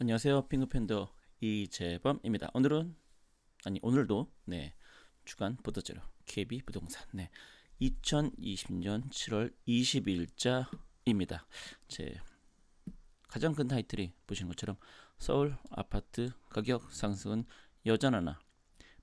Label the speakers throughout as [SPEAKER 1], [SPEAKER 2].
[SPEAKER 1] 안녕하세요. 핑크팬더 이재범입니다. 오늘도 주간 보도자료 KB 부동산 2020년 7월 20일자입니다. 제 가장 큰 타이틀이 보시는 것처럼 서울 아파트 가격 상승은 여전하나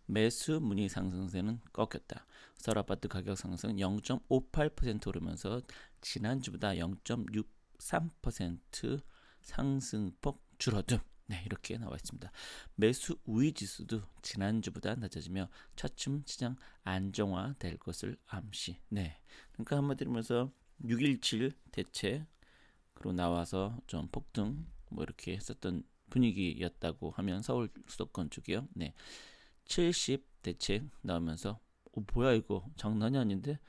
[SPEAKER 1] 매수 문의 상승세는 꺾였다. 서울 아파트 가격 상승 0.58% 오르면서 지난주보다 0.63% 상승폭 줄어듦. 이렇게 나와 있습니다. 매수 우위 지수도 지난주보다 낮아지며 차츰 시장 안정화될 것을 암시. 그러니까 한마디로 말해서 6.17 대책으로 나와서 좀 폭등 이렇게 했었던 분위기였다고 하면 서울 수도권 쪽이요. 70 대책 나오면서 뭐야 이거 장난이 아닌데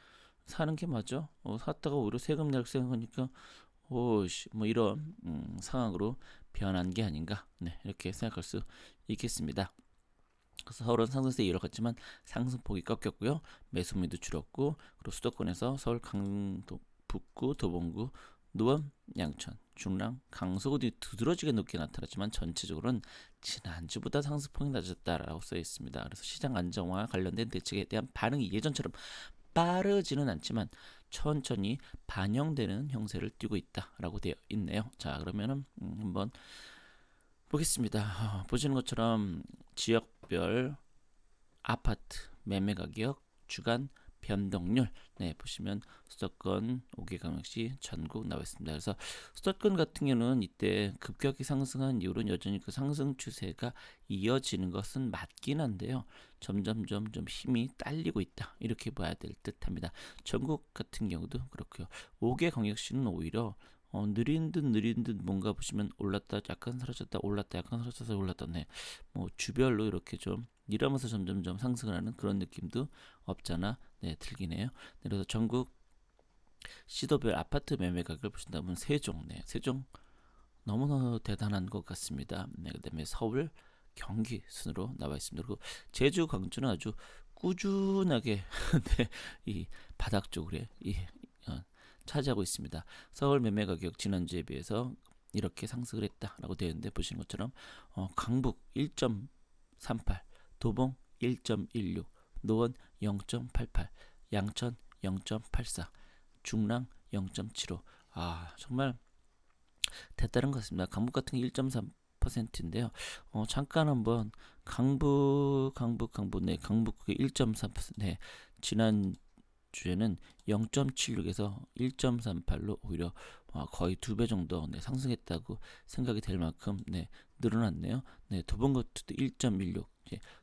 [SPEAKER 1] 사는 게 맞아? 샀다가 오히려 세금 낼 생각하니까 오씨 이런 상황으로 변한 게 아닌가 이렇게 생각할 수 있겠습니다. 그래서 서울은 상승세 이어갔지만 상승폭이 꺾였고요. 매수문도 줄었고 그리고 수도권에서 서울 강도 북구 도봉구 노원 양천 중랑 강서구 등 두드러지게 높게 나타났지만 전체적으로는 지난주보다 상승폭이 낮았다라고 써 있습니다. 그래서 시장 안정화 관련된 대책에 대한 반응이 예전처럼 빠르지는 않지만 천천히 반영되는 형세를 띠고 있다라고 되어 있네요. 자, 그러면은 한번 보겠습니다. 보시는 것처럼 지역별 아파트 매매 가격 주간 변동률 보시면 수도권 5개광역시 전국 나와 있습니다. 그래서 수도권 같은 경우는 이때 급격히 상승한 이후로는 여전히 그 상승 추세가 이어지는 것은 맞긴 한데요. 점점점 좀 힘이 딸리고 있다 이렇게 봐야 될 듯합니다. 전국 같은 경우도 그렇고요. 5개광역시는 오히려 느린 듯 뭔가 보시면 올랐다 약간 사라졌다 올랐다 약간 사라졌다 올랐다 주별로 이렇게 좀 이러면서 점점점 상승을 하는 그런 느낌도 없잖아 들긴 해요. 그래서 전국 시도별 아파트 매매 가격을 보신다면 세종 너무너무 대단한 것 같습니다. 그다음에 서울 경기 순으로 나와 있습니다. 그리고 제주 광주는 아주 꾸준하게 이 바닥 쪽으로 차지하고 있습니다. 서울 매매 가격 지난주에 비해서 이렇게 상승을 했다라고 되어 있는데 보시는 것처럼 강북 1.38, 도봉 1.16, 노원 0.88, 양천 0.84, 중랑 0.75. 정말 대단한 것 같습니다. 강북 같은 게 1.3%인데요. 잠깐 한번 강북 1.3%. 지난 주에는 0.76에서 1.38로 오히려 거의 2배 정도 상승했다고 생각이 될 만큼 늘어났네요. 도봉 같은 1.16,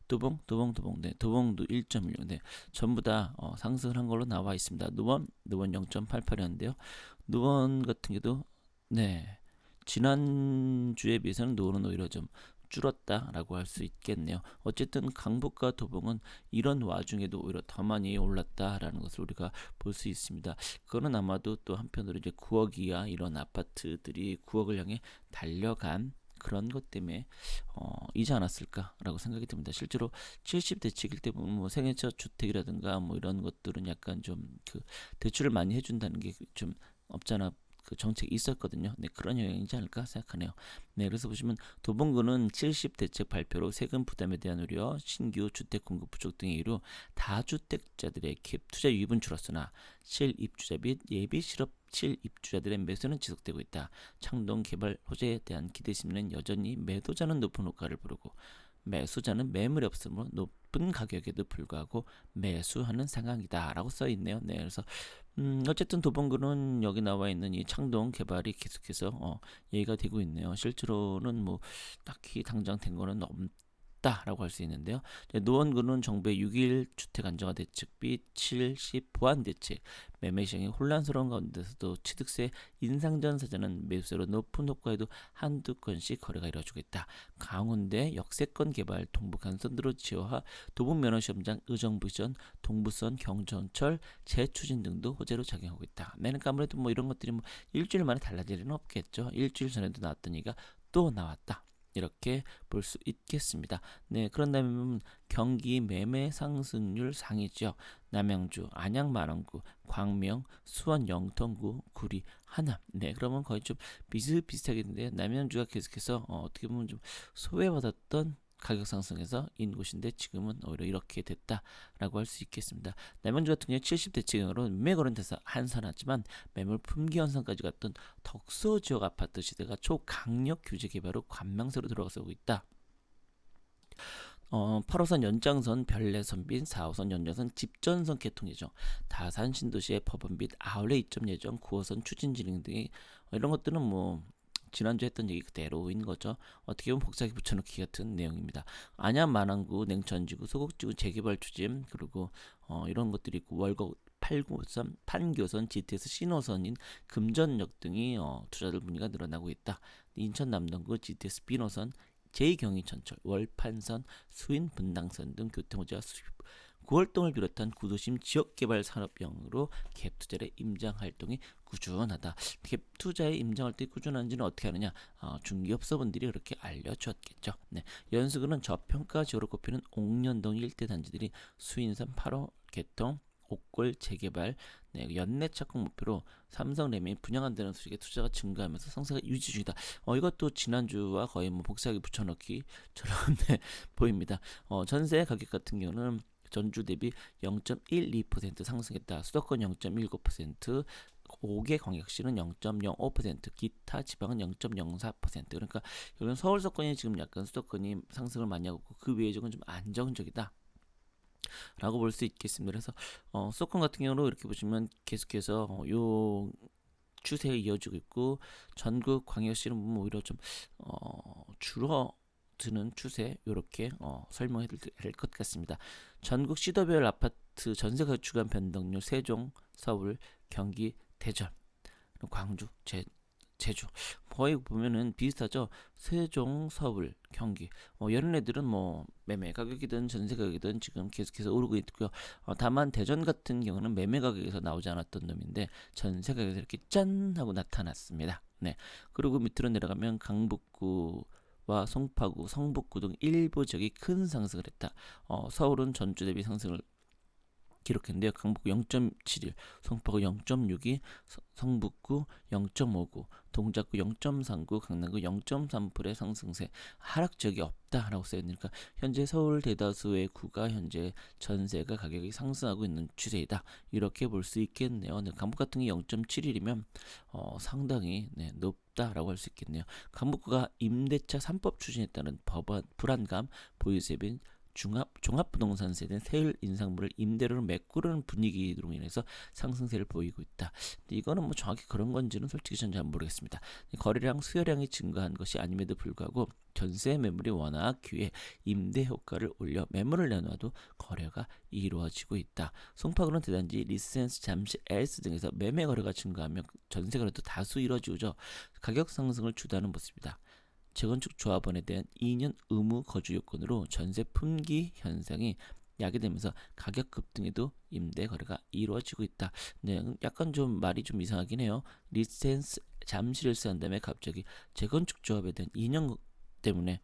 [SPEAKER 1] 도봉도 1.16, 전부 다 상승을 한 걸로 나와 있습니다. 노원 0.88이었는데요. 노원 같은 경우도 지난주에 비해서는 노원은 오히려 좀 줄었다라고 할 수 있겠네요. 어쨌든 강북과 도봉은 이런 와중에도 오히려 더 많이 올랐다라는 것을 우리가 볼 수 있습니다. 그거는 아마도 또 한편으로 이제 9억 이하 이런 아파트들이 9억을 향해 달려간 그런 것 때문에 이지 않았을까라고 생각이 듭니다. 실제로 70 대책일 때 보면 생애첫 주택이라든가 이런 것들은 약간 좀 그 대출을 많이 해준다는 게 좀 없잖아. 그 정책이 있었거든요. 그런 영향이지 않을까 생각하네요. 그래서 보시면 도봉구는 70 대책 발표로 세금 부담에 대한 우려, 신규 주택 공급 부족 등의 이유로 다주택자들의 갭 투자 유입은 줄었으나 실입주자 및 예비 실업 입주자들의 매수는 지속되고 있다. 창동 개발 호재에 대한 기대 심리는 여전히 매도자는 높은 호가를 부르고 매수자는 매물이 없으므로 높은 가격에도 불구하고 매수하는 상황이다라고 써 있네요. 그래서 어쨌든 도봉구는 여기 나와 있는 이 창동 개발이 계속해서 얘기가 되고 있네요. 실제로는 딱히 당장 된 거는 없다라고 할 수 있는데요. 노원구는 정부의 6.1 주택 안정화 대책 및 70 보완 대책, 매매 시장이 혼란스러운 가운데서도 취득세 인상 전 사자는 매수세로 높은 효과에도 한두 건씩 거래가 이루어지고 있다. 강원대 역세권 개발, 동부 간선도로 지어화, 도봉 면허시험장 의정부 전 동부선 경전철 재추진 등도 호재로 작용하고 있다. 그러니까 아무래도 이런 것들이 일주일 만에 달라질 일은 없겠죠. 일주일 전에도 나왔던 얘기가 또 나왔다. 이렇게 볼 수 있겠습니다. 네, 그런다면 경기 매매 상승률 상위 지역 남양주, 안양 만원구, 광명, 수원 영통구, 구리, 하남. 네, 그러면 거의 좀 비슷비슷하겠는데요. 남양주가 계속해서 어떻게 보면 좀 소외받았던 가격 상승에서 인 곳인데 지금은 오히려 이렇게 됐다라고 할 수 있겠습니다. 남양주 같은 경우 70대층으로 매매 거래돼서 한산하지만 매물 품귀 현상까지 갔던 덕소 지역 아파트 시대가 초강력 규제 개발 후 관망세로 들어가고 있다. 8호선 연장선 별내선 및 4호선 연장선 집전선 개통 예정, 다산 신도시의 법원 및 아울렛 입점 예정, 9호선 추진 진행 등의 이런 것들은 뭐 지난주에 했던 얘기 그대로인 거죠. 어떻게 보면 복사기 붙여넣기 같은 내용입니다. 안양 만안구, 냉천지구, 소곡지구 재개발 추진, 그리고 이런 것들이 있고 월곡 8호선, 판교선, GTS 신호선인 금전역 등이 투자들 문의가 늘어나고 있다. 인천 남동구 GTS B노선, 제2경의천철, 월판선, 수인 분당선 등 교통호재가 9월동을 비롯한 구도심 지역개발 산업형으로 갭투자의 임장 활동이 꾸준하다. 갭투자의 임장 활동이 꾸준한지는 어떻게 하느냐? 중개업소분들이 그렇게 알려주었겠죠. 네, 연수구는 저평가 지역으로 꼽히는 옥년동 일대 단지들이 수인선 8호 개통, 옥골 재개발, 네, 연내 착공 목표로 삼성레미 분양한다는 소식에 투자가 증가하면서 상승가 유지 중이다. 이것도 지난주와 거의 뭐 복사기 붙여넣기처럼 네, 보입니다. 전세 가격 같은 경우는 전주 대비 0.12% 상승했다. 수도권 0.19%, 5개 광역시는 0.05%, 기타 지방은 0.04%. 그러니까 여기는 서울 수도권이 지금 약간 수도권이 상승을 많이 하고 그 외의 지역은 좀 안정적이다. 라고 볼 수 있겠습니다. 그래서 수도권 같은 경우로 이렇게 보시면 계속해서 요 추세에 이어지고 있고 전국 광역시는 오히려 좀 줄어드는 추세 이렇게 설명해 드릴 것 같습니다. 전국 시도별 아파트 전세가격 주간 변동률 세종, 서울, 경기, 대전, 광주, 제주 거의 보면은 비슷하죠. 세종, 서울, 경기 이런 애들은 뭐 매매 가격이든 전세 가격이든 지금 계속해서 오르고 있고요. 다만 대전 같은 경우는 매매 가격에서 나오지 않았던 놈인데 전세 가격에서 이렇게 짠 하고 나타났습니다. 네, 그리고 밑으로 내려가면 강북구와 송파구, 성북구 등 일부 지역이 큰 상승을 했다. 서울은 전주 대비 상승을 기록했는데요. 강북구 0.71, 송파구 0.62, 성북구 0.59, 동작구 0.39, 강남구 0.3%의 상승세, 하락 지역이 없다라고 써있으니까 현재 서울 대다수의 구가 현재 전세가 가격이 상승하고 있는 추세이다. 이렇게 볼 수 있겠네요. 네, 강북 같은 게 0.71이면 상당히 높다라고 할 수 있겠네요. 강북구가 임대차 3법 추진에 따른 법안 불안감, 보유세 및 종합부동산 세대 세율 인상분을 임대료로 메꾸려는 분위기로 인해서 상승세를 보이고 있다. 근데 이거는 뭐 정확히 그런 건지는 솔직히 전 잘 모르겠습니다. 거래량 수요량이 증가한 것이 아님에도 불구하고 전세 매물이 워낙 귀해 임대 효과를 올려 매물을 내놔도 거래가 이루어지고 있다. 송파구는 대단지 리센스, 잠시, 엘스 등에서 매매 거래가 증가하며 전세 거래도 다수 이루어지죠. 가격 상승을 주도하는 모습이다. 재건축 조합원에 대한 2년 의무 거주 요건으로 전세 품귀 현상이 야기되면서 가격 급등에도 임대 거래가 이루어지고 있다. 네, 약간 좀 말이 좀 이상하긴 해요. 리센스 잠시를 쓰한 다음에 갑자기 재건축 조합에 대한 2년 때문에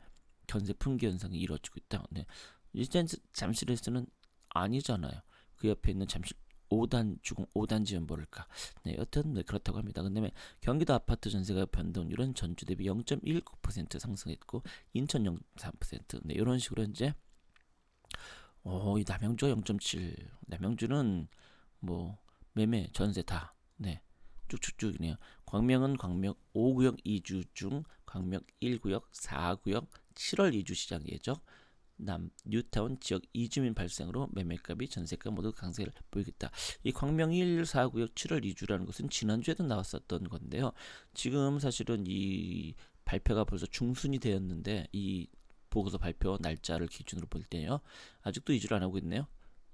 [SPEAKER 1] 전세 품귀 현상이 이루어지고 있다. 네, 리센스 잠시를 쓰는 아니잖아요. 그 옆에 있는 잠시 5단 주공 5단지면 모를까. 네, 여튼 그렇다고 합니다. 근데 경기도 아파트 전세가 변동률은 전주 대비 0.19% 상승했고 인천 0.3%. 네, 이런 식으로 이제 이 남양주가 0.7. 남양주는 뭐 매매 전세 다 네. 쭉쭉쭉이네요. 광명은 광명 5구역 2주 중 광명 1구역, 4구역 7월 2주 시장 예정. 남 뉴타운 지역 이주민 발생으로 매매값이 전세가 모두 강세를 보이겠다. 이 광명 1, 4구역 7월 2주라는 것은 지난주에도 나왔었던 건데요. 지금 사실은 이 발표가 벌써 중순이 되었는데 이 보고서 발표 날짜를 기준으로 볼 때요. 아직도 이주를 안 하고 있네요.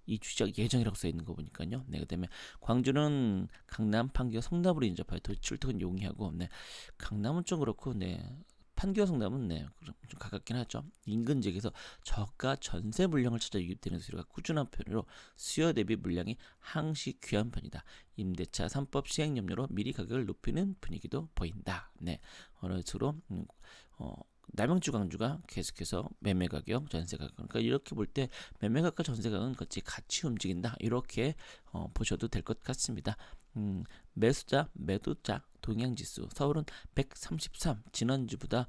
[SPEAKER 1] 이주 시작 예정이라고 써 있는 거 보니까요. 네, 그다음에 광주는 강남, 판교, 성남으로 인접하여 출퇴근 용이하고, 네, 강남은 좀 그렇고, 네. 판교 성남은 좀 가깝긴 하죠. 인근 지역에서 저가 전세 물량을 찾아 유입되는 수요가 꾸준한 편으로 수요 대비 물량이 항시 귀한 편이다. 임대차 3법 시행 염려로 미리 가격을 높이는 분위기도 보인다. 네, 어느 식으로 남양주 광주가 계속해서 매매 가격, 전세 가격. 그러니까 이렇게 볼 때 매매 가격, 전세 가격은 같이 움직인다. 이렇게 보셔도 될 것 같습니다. 매수자, 매도자, 동향지수 서울은 133, 지난주보다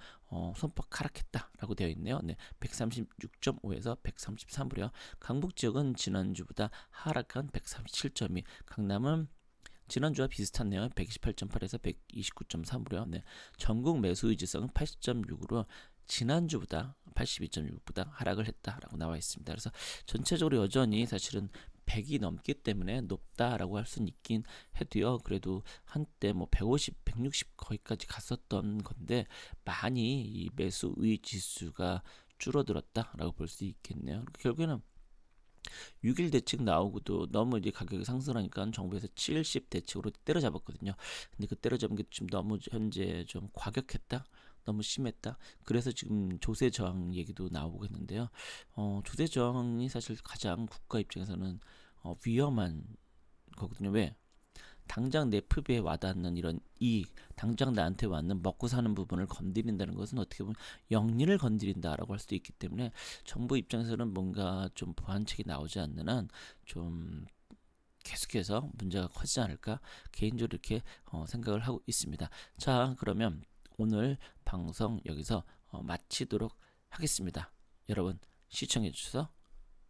[SPEAKER 1] 손폭 하락했다라고 되어 있네요. 네, 136.5에서 133으로요. 강북 지역은 지난주보다 하락한 137.2, 강남은 지난주와 비슷하네요. 128.8에서 129.3으로요. 네, 전국 매수 의지성은 80.6으로 지난주보다 82.6보다 하락을 했다라고 나와 있습니다. 그래서 전체적으로 여전히 사실은 100이 넘기 때문에 높다라고 할 수는 있긴 해도요. 그래도 한때 뭐 150, 160 거기까지 갔었던 건데 많이 이 매수 의지수가 줄어들었다라고 볼 수 있겠네요. 결국에는 6일 대책 나오고도 너무 이제 가격이 상승하니까 정부에서 70 대책으로 때려잡았거든요. 근데 그 때려잡은 게 좀 너무 현재 좀 과격했다. 너무 심했다. 그래서 지금 조세 저항 얘기도 나오고 있는데요. 조세 저항이 사실 가장 국가 입장에서는 위험한 거거든요. 왜? 당장 내 흡입에 와닿는 이런 이익, 당장 나한테 왔는 먹고 사는 부분을 건드린다는 것은 어떻게 보면 영리를 건드린다라고 할 수도 있기 때문에 정부 입장에서는 뭔가 좀 보완책이 나오지 않는 한 좀 계속해서 문제가 커지지 않을까 개인적으로 이렇게 생각을 하고 있습니다. 자, 그러면 오늘 방송 여기서 마치도록 하겠습니다. 여러분 시청해 주셔서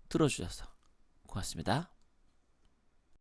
[SPEAKER 1] 들어주셔서 고맙습니다.